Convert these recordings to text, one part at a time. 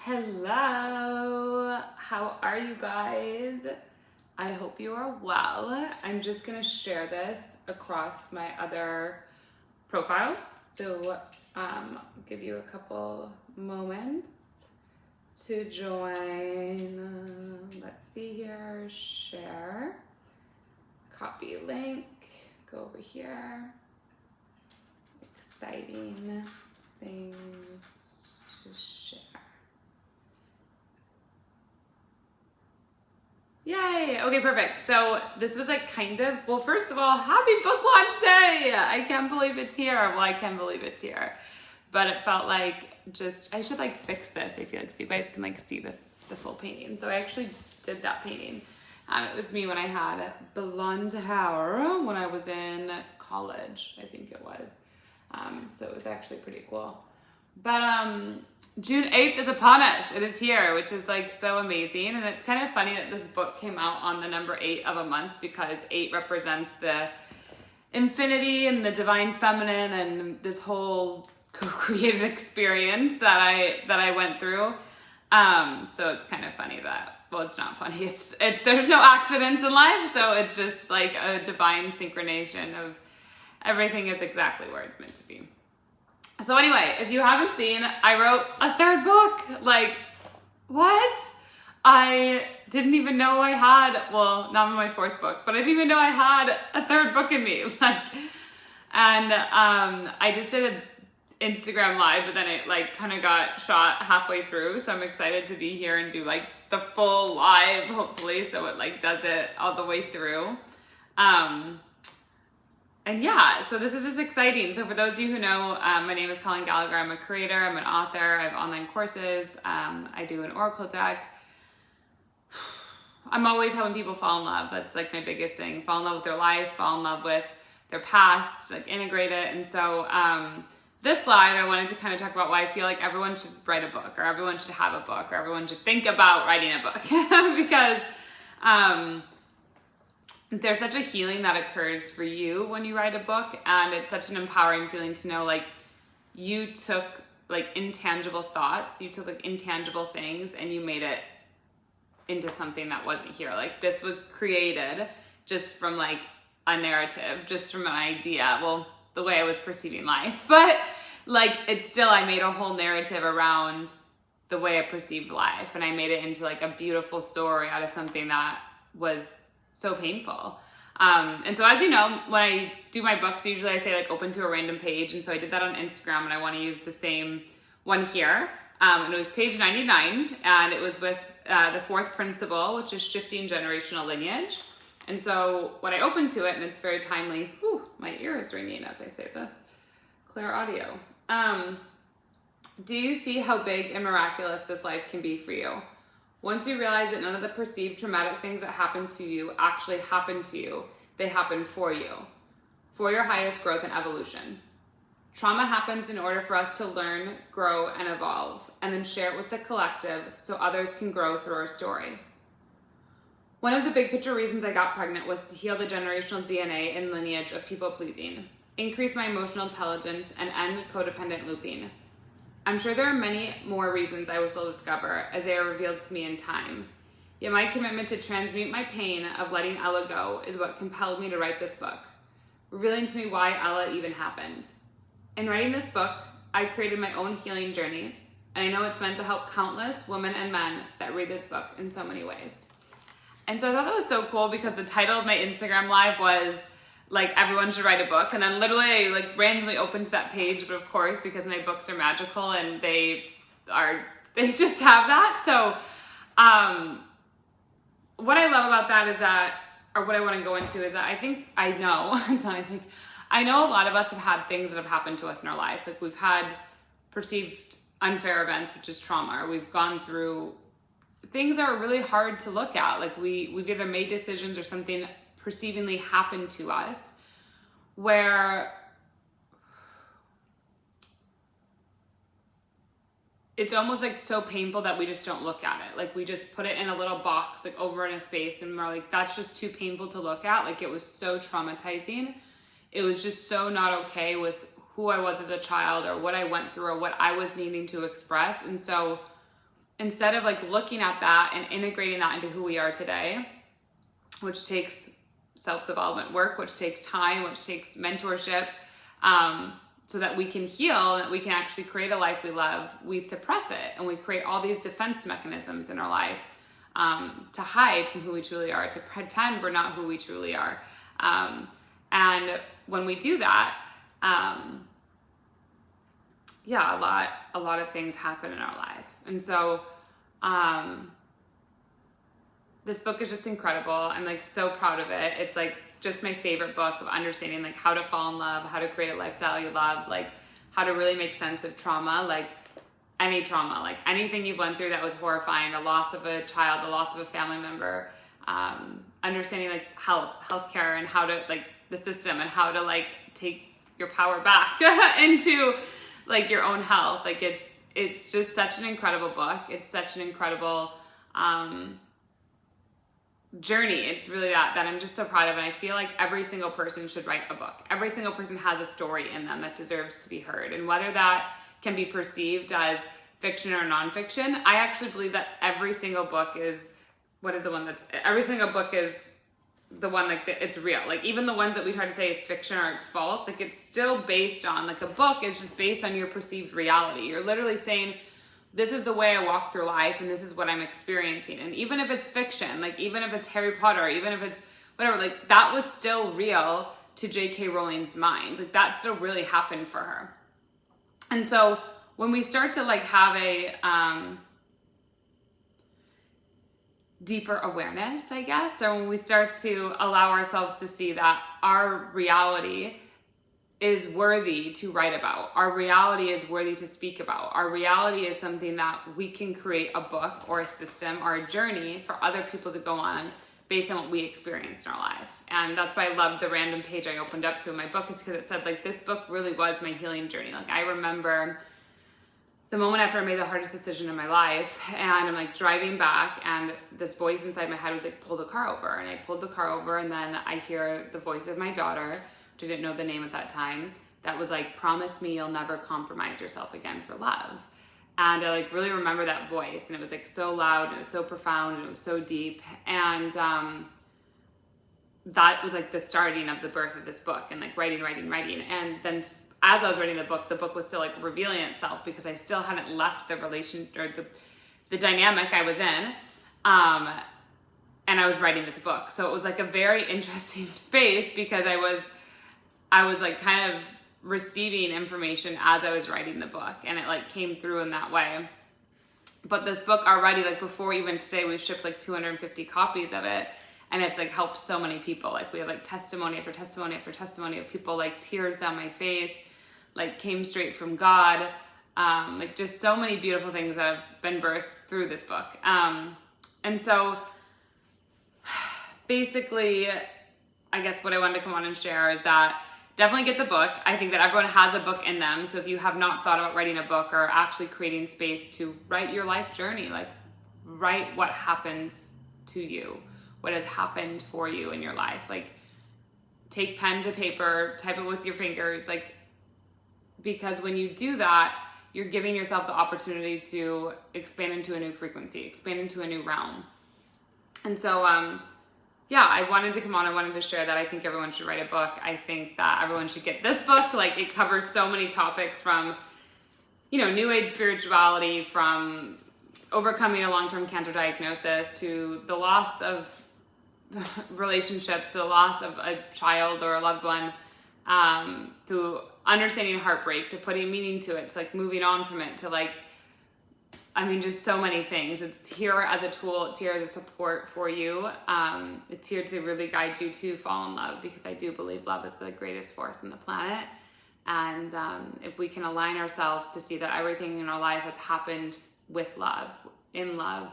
Hello, how are you guys? I hope you are well. I'm just gonna share this across my other profile. So I'll give you a couple moments to join. Let's see here, share, copy link, go over here. Exciting things to share. Yay! Okay, perfect. So this was like well, first of all, happy book launch day! I can't believe it's here. Well, I can believe it's here. But it felt like I should like fix this, I feel like, so you guys can like see the full painting. So I actually did that painting. It was me when I had blonde hair when I was in college, I think it was. So it was actually pretty cool. But June 8th is upon us. It is here, which is like so amazing. And it's kind of funny that this book came out on the number 8 of a month because 8 represents the infinity and the divine feminine and this whole co-creative experience that I went through. So it's kind of funny that, well, it's not funny. It's there's no accidents in life. So it's just like a divine synchronization of everything is exactly where it's meant to be. So anyway, if you haven't seen, I wrote a 3rd book. Like, what? I didn't even know I had, well, not my 4th book, but I didn't even know I had a 3rd book in me. I just did an Instagram live, but then it like kind of got shot halfway through. So I'm excited to be here and do like the full live, hopefully. So it like does it all the way through. And yeah, so this is just exciting. So for those of you who know, my name is Colleen Gallagher. I'm a creator, I'm an author, I have online courses, I do an oracle deck. I'm always helping people fall in love. That's like my biggest thing. Fall in love with their life, fall in love with their past, like integrate it. And so this live, I wanted to kind of talk about why I feel like everyone should write a book, or everyone should have a book, or everyone should think about writing a book. Because there's such a healing that occurs for you when you write a book, and it's such an empowering feeling to know like you took like intangible thoughts, you took like intangible things and you made it into something that wasn't here. Like this was created just from like a narrative, just from an idea, well, the way I was perceiving life, but like it's still, I made a whole narrative around the way I perceived life, and I made it into like a beautiful story out of something that was so painful. And so as you know, when I do my books, usually I say like open to a random page. And so I did that on Instagram, and I want to use the same one here. And it was page 99, and it was with the 4th principle, which is shifting generational lineage. And so when I opened to it, and it's very timely, my ear is ringing as I say this, clear audio. Do you see how big and miraculous this life can be for you? Once you realize that none of the perceived traumatic things that happen to you actually happen to you, they happen for you, for your highest growth and evolution. Trauma happens in order for us to learn, grow, and evolve, and then share it with the collective so others can grow through our story. One of the big picture reasons I got pregnant was to heal the generational DNA and lineage of people pleasing, increase my emotional intelligence, and end codependent looping. I'm sure there are many more reasons I will still discover as they are revealed to me in time. Yet my commitment to transmute my pain of letting Ella go is what compelled me to write this book, revealing to me why Ella even happened. In writing this book, I created my own healing journey, and I know it's meant to help countless women and men that read this book in so many ways. And so I thought that was so cool because the title of my Instagram live was like everyone should write a book, and then literally I like randomly opened that page, but of course because my books are magical and they just have that. So what I love about that is that, or what I want to go into is that I know a lot of us have had things that have happened to us in our life. Like we've had perceived unfair events, which is trauma, or we've gone through things that are really hard to look at. Like we've either made decisions or something perceivingly happened to us where it's almost like so painful that we just don't look at it. Like we just put it in a little box, like over in a space, and we're like, that's just too painful to look at. Like it was so traumatizing. It was just so not okay with who I was as a child or what I went through or what I was needing to express. And so instead of like looking at that and integrating that into who we are today, which takes self-development work, which takes time, which takes mentorship, so that we can heal, that we can actually create a life we love, we suppress it and we create all these defense mechanisms in our life to hide from who we truly are, to pretend we're not who we truly are. And when we do that, a lot of things happen in our life. And so this book is just incredible. I'm like so proud of it. It's like just my favorite book of understanding like how to fall in love, how to create a lifestyle you love, like how to really make sense of trauma, like any trauma, like anything you've went through that was horrifying, the loss of a child, the loss of a family member, understanding like healthcare and how to like the system and how to like take your power back into like your own health. Like it's just such an incredible book. It's such an incredible journey. It's really that I'm just so proud of. And I feel like every single person should write a book. Every single person has a story in them that deserves to be heard. And whether that can be perceived as fiction or nonfiction, I actually believe that every single book is, every single book is the one like it's real. Like even the ones that we try to say is fiction or it's false, like it's still based on, like a book is just based on your perceived reality. You're literally saying, this is the way I walk through life and this is what I'm experiencing. And even if it's fiction, like even if it's Harry Potter, even if it's whatever, like that was still real to J.K. Rowling's mind. Like that still really happened for her. And so when we start to like have a deeper awareness, I guess, or when we start to allow ourselves to see that our reality is worthy to write about. Our reality is worthy to speak about. Our reality is something that we can create a book or a system or a journey for other people to go on based on what we experienced in our life. And that's why I love the random page I opened up to in my book, is because it said like, this book really was my healing journey. Like I remember the moment after I made the hardest decision in my life, and I'm like driving back and this voice inside my head was like, pull the car over. And I pulled the car over and then I hear the voice of my daughter, which I didn't know the name at that time, that was like, promise me you'll never compromise yourself again for love. And I like really remember that voice, and it was like so loud and it was so profound and it was so deep. And that was like the starting of the birth of this book, and like writing. And then as I was writing the book was still like revealing itself, because I still hadn't left the relation or the dynamic I was in. And I was writing this book. So it was like a very interesting space, because I was like kind of receiving information as I was writing the book, and it like came through in that way. But this book already, like before even today, we've shipped like 250 copies of it, and it's like helped so many people. Like we have like testimony after testimony after testimony of people, like tears down my face, like came straight from God, like just so many beautiful things that have been birthed through this book. And so basically, I guess what I wanted to come on and share is that definitely get the book. I think that everyone has a book in them. So if you have not thought about writing a book or actually creating space to write your life journey, like write what happens to you, what has happened for you in your life. Like take pen to paper, type it with your fingers, like, because when you do that, you're giving yourself the opportunity to expand into a new frequency, expand into a new realm. And so, yeah, I wanted to come on. I wanted to share that I think everyone should write a book. I think that everyone should get this book. Like it covers so many topics, from, new age spirituality, from overcoming a long-term cancer diagnosis, to the loss of relationships, to the loss of a child or a loved one, to understanding heartbreak, to putting meaning to it, to like moving on from it, to like, just so many things. It's here as a tool. It's here as a support for you. It's here to really guide you to fall in love, because I do believe love is the greatest force on the planet. And if we can align ourselves to see that everything in our life has happened with love, in love,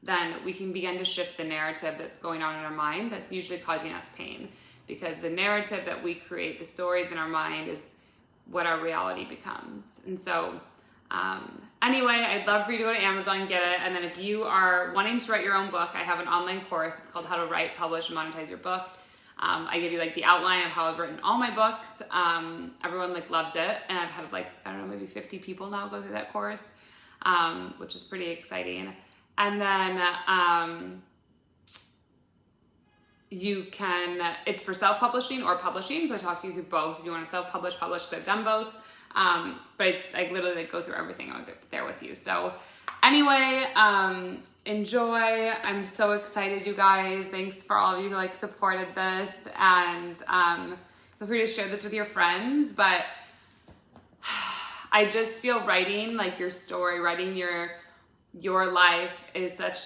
then we can begin to shift the narrative that's going on in our mind that's usually causing us pain. Because the narrative that we create, the stories in our mind, is what our reality becomes. And so anyway, I'd love for you to go to Amazon and get it. And then if you are wanting to write your own book, I have an online course. It's called How to Write, Publish, and Monetize Your Book. I give you like the outline of how I've written all my books. Everyone like loves it. And I've had like, I don't know, maybe 50 people now go through that course. which is pretty exciting. And then you can, it's for self-publishing or publishing, so I talk you through both. If you want to self-publish, publish, so I've done both. But I literally like go through everything. I'll get there with you. So anyway, enjoy. I'm so excited, you guys. Thanks for all of you who like supported this, and feel free to share this with your friends. But I just feel writing like your story, writing your life is such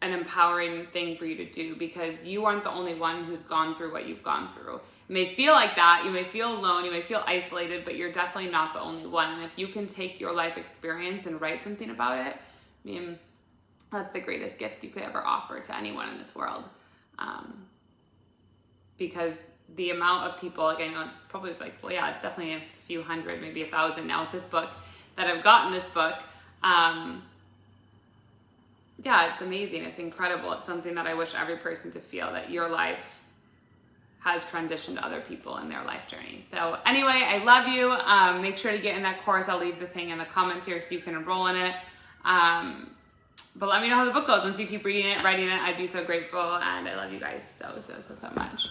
an empowering thing for you to do, because you aren't the only one who's gone through what you've gone through. It may feel like that, you may feel alone, you may feel isolated, but you're definitely not the only one. And if you can take your life experience and write something about it, I mean, that's the greatest gift you could ever offer to anyone in this world. Because the amount of people, like I know it's probably like, well, yeah, it's definitely a few hundred, maybe 1,000 now with this book that have gotten this book. Yeah, it's amazing. It's incredible. It's something that I wish every person to feel, that your life has transitioned to other people in their life journey. So anyway, I love you. Make sure to get in that course. I'll leave the thing in the comments here so you can enroll in it. But let me know how the book goes. Once you keep reading it, writing it, I'd be so grateful. And I love you guys so much.